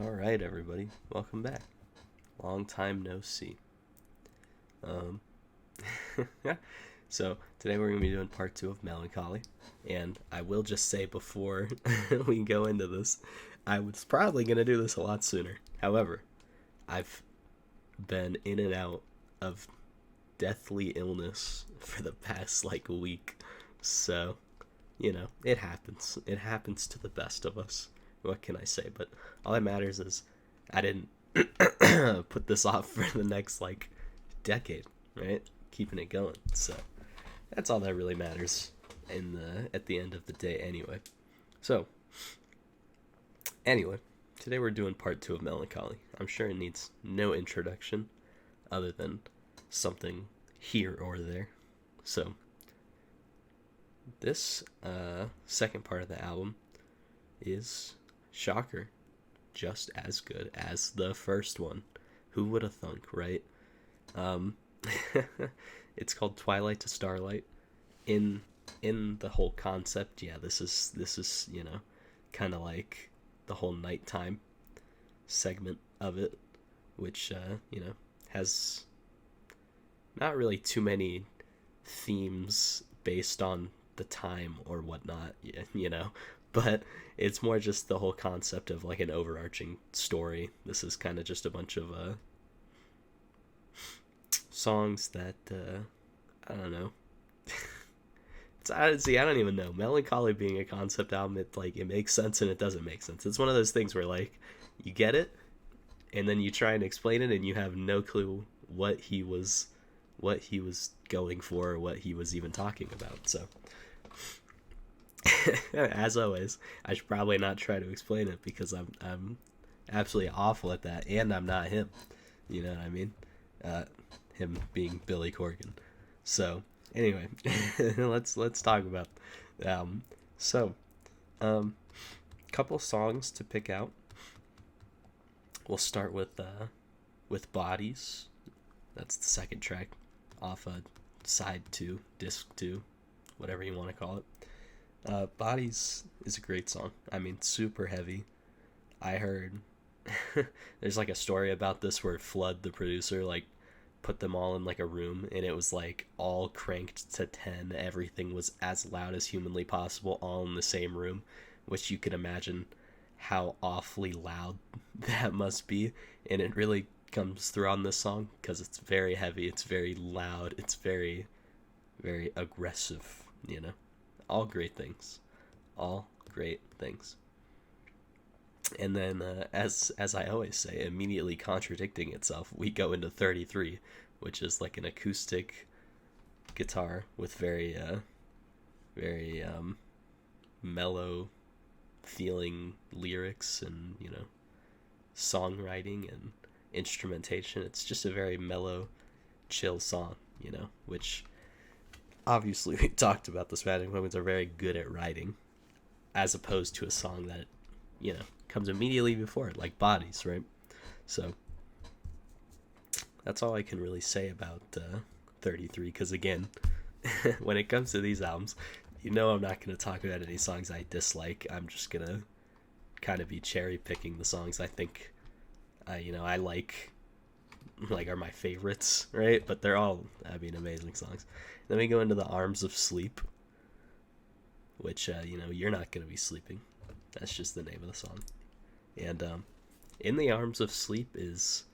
All right, everybody, welcome back. Long time no see. Um, so today we're gonna be doing part two of Mellon Collie, and I will just say before we go into this, I was probably gonna do this a lot sooner. However, I've been in and out of deathly illness for the past like week, so it happens. It happens to the best of us. What can I say? But all that matters is I didn't put this off for the next like decade, right? Keeping it going. So that's all that really matters in the at the end of the day anyway. So anyway, today we're doing part two of Mellon Collie. I'm sure it needs no introduction other than something here or there. So this second part of the album is, shocker, just as good as the first one. Who would have thunk, right? Um, it's called Twilight to Starlight. In the whole concept, yeah, this is kind of like the whole nighttime segment of it, which has not really too many themes based on the time or whatnot, but it's more just the whole concept of like an overarching story. This is kind of just a bunch of songs that I don't know. I don't even know. Mellon Collie being a concept album, it makes sense and it doesn't make sense. It's one of those things where like you get it, and then you try and explain it, and you have no clue what he was going for or what he was even talking about. So as always, I should probably not try to explain it because I'm absolutely awful at that, and I'm not him. You know what I mean? Him being Billy Corgan. So anyway, let's talk about the album. So, couple songs to pick out. We'll start with Bodies. That's the second track off side 2, disc 2, whatever you want to call it. Bodies is a great song. I mean, super heavy. I heard there's like a story about this where Flood, the producer, like put them all in like a room, and it was like all cranked to 10. Everything was as loud as humanly possible, all in the same room, which you can imagine how awfully loud that must be. And it really comes through on this song because it's very heavy, it's very loud, it's very, very aggressive, all great things. All great things. And then, as I always say, immediately contradicting itself, we go into 33, which is like an acoustic guitar with very mellow feeling lyrics and, songwriting and instrumentation. It's just a very mellow, chill song, which obviously we talked about the Smashing Pumpkins are very good at writing, as opposed to a song that, comes immediately before it, like Bodies, right? So that's all I can really say about 33, because again, when it comes to these albums, I'm not going to talk about any songs I dislike. I'm just going to kind of be cherry picking the songs I think, I like are my favorites, right? But they're all, amazing songs. Then we go into The Arms of Sleep, which, you're not going to be sleeping. That's just the name of the song. And In the Arms of Sleep is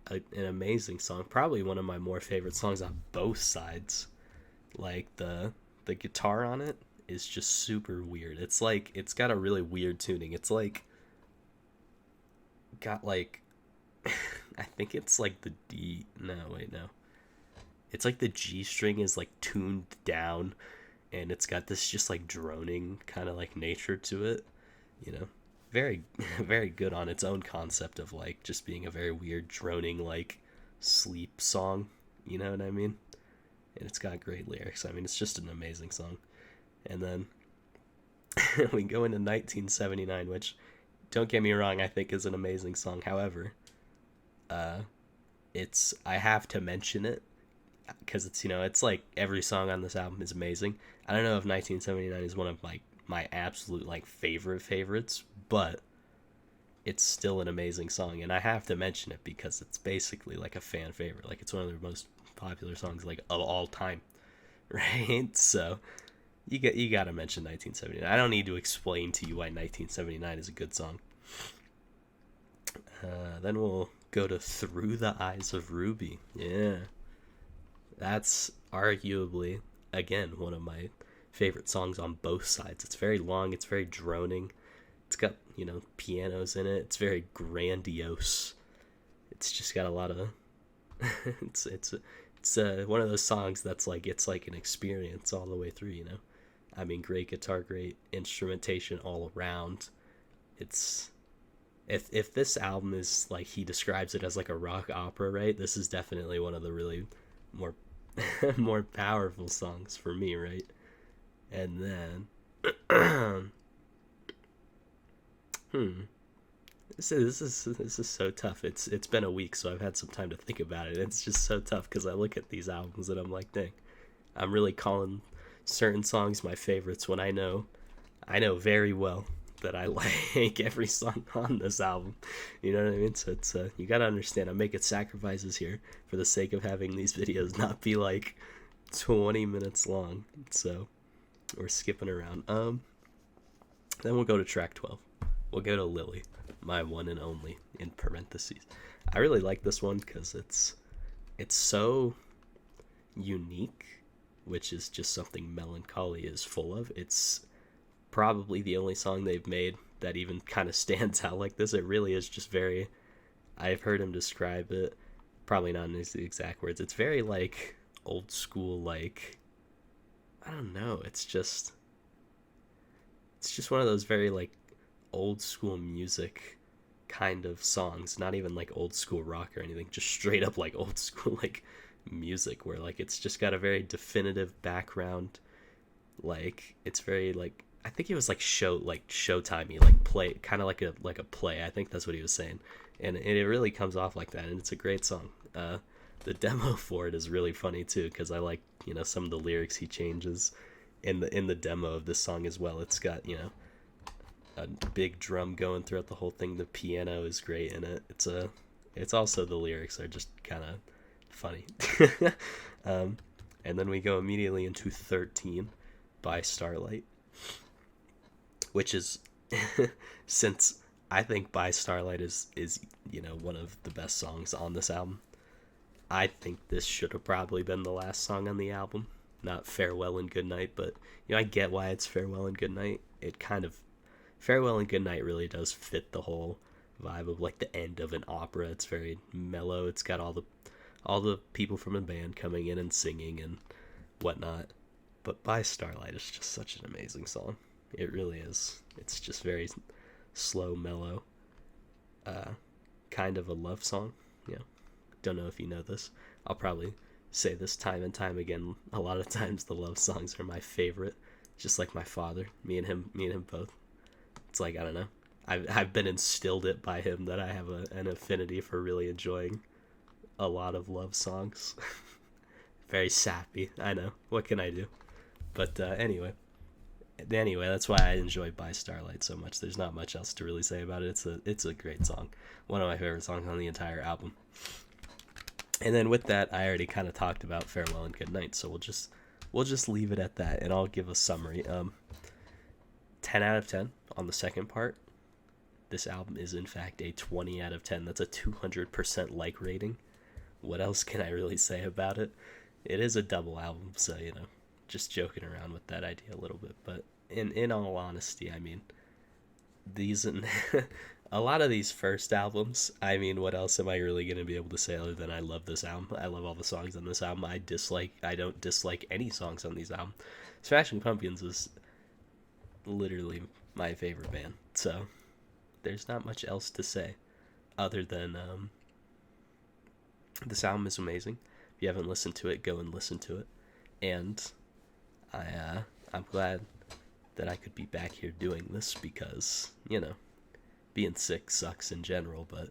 an amazing song. Probably one of my more favorite songs on both sides. Like, the guitar on it is just super weird. It's like, it's got a really weird tuning. It's like, got like, I think it's like the D, no, wait, no. It's like the G string is like tuned down, and it's got this just like droning kind of like nature to it, very very good on its own concept of like just being a very weird droning like sleep song, you know what I mean? And it's got great lyrics. It's just an amazing song. And then we go into 1979, which, don't get me wrong, I think is an amazing song. However, I have to mention it because it's like every song on this album is amazing. I don't know if 1979 is one of my my absolute like favorites, but it's still an amazing song, and I have to mention it because it's basically like a fan favorite. Like it's one of their most popular songs like of all time, right? So you got to mention 1979. I don't need to explain to you why 1979 is a good song. Then we'll go to Through the Eyes of Ruby. Yeah. That's arguably, again, one of my favorite songs on both sides. It's very long, it's very droning. It's got, pianos in it. It's very grandiose. It's just got a lot of it's one of those songs that's like it's like an experience all the way through. I mean, great guitar, great instrumentation all around. It's if this album is like he describes it as like a rock opera, right? This is definitely one of the really more more powerful songs for me, right? And then this is so tough. It's been a week, so I've had some time to think about it. It's just so tough because I look at these albums and I'm like, dang, I'm really calling certain songs my favorites when I know very well that I like every song on this album. You know what I mean? So it's you gotta understand, I'm making sacrifices here for the sake of having these videos not be like 20 minutes long. So we're skipping around. Then we'll go to track 12. We'll go to Lily, my one and only, in parentheses. I really like this one because it's so unique, which is just something Mellon Collie is full of. It's probably the only song they've made that even kind of stands out like this. It really is just very, I've heard him describe it, probably not in his exact words, it's very like old school, like, I don't know, it's just one of those very like old school music kind of songs, not even like old school rock or anything, just straight up like old school like music where like it's just got a very definitive background. Like it's very like, I think it was like showtimey, like play, kind of like a play. I think that's what he was saying, and it really comes off like that, and it's a great song. The demo for it is really funny too, because I like some of the lyrics he changes in the demo of this song as well. It's got a big drum going throughout the whole thing. The piano is great in it. It's also, the lyrics are just kind of funny. And then we go immediately into 13 by Starlight, which is since I think By Starlight is one of the best songs on this album. I think this should have probably been the last song on the album, not Farewell and Goodnight, but I get why it's Farewell and Goodnight. It kind of, Farewell and Goodnight really does fit the whole vibe of like the end of an opera. It's very mellow. It's got all the people from the band coming in and singing and whatnot. But By Starlight is just such an amazing song. It really is. It's just very slow, mellow, kind of a love song. Don't know if you know this. I'll probably say this time and time again. A lot of times the love songs are my favorite. Just like my father. Me and him both. It's like, I don't know. I've been instilled it by him that I have an affinity for really enjoying a lot of love songs. Very sappy, I know. What can I do? But anyway, that's why I enjoy By Starlight so much. There's not much else to really say about it. It's a great song. One of my favorite songs on the entire album. And then with that, I already kind of talked about Farewell and Goodnight, so we'll just leave it at that, and I'll give a summary. 10 out of 10 on the second part. This album is in fact a 20 out of 10. That's a 200% like rating. What else can I really say about it? It is a double album, so just joking around with that idea a little bit. But in all honesty, I mean, these a lot of these first albums, I mean, what else am I really going to be able to say other than I love this album? I love all the songs on this album. I don't dislike any songs on these albums. Smashing Pumpkins is literally my favorite band, so there's not much else to say other than this album is amazing. If you haven't listened to it, go and listen to it. And I'm glad that I could be back here doing this because, being sick sucks in general, but,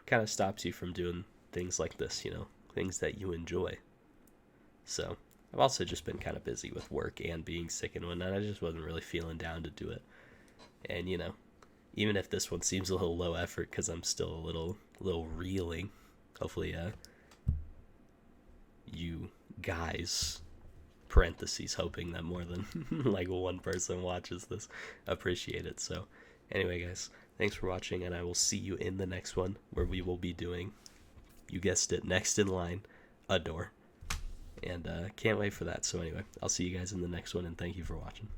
kind of stops you from doing things like this, things that you enjoy. So, I've also just been kind of busy with work and being sick and whatnot. I just wasn't really feeling down to do it. And, you know, even if this one seems a little low effort because I'm still a little reeling, hopefully you guys, parentheses, hoping that more than like one person watches this, appreciate it. So anyway, guys, thanks for watching, and I will see you in the next one where we will be doing, you guessed it, next in line, a door. And can't wait for that. So anyway, I'll see you guys in the next one, and thank you for watching.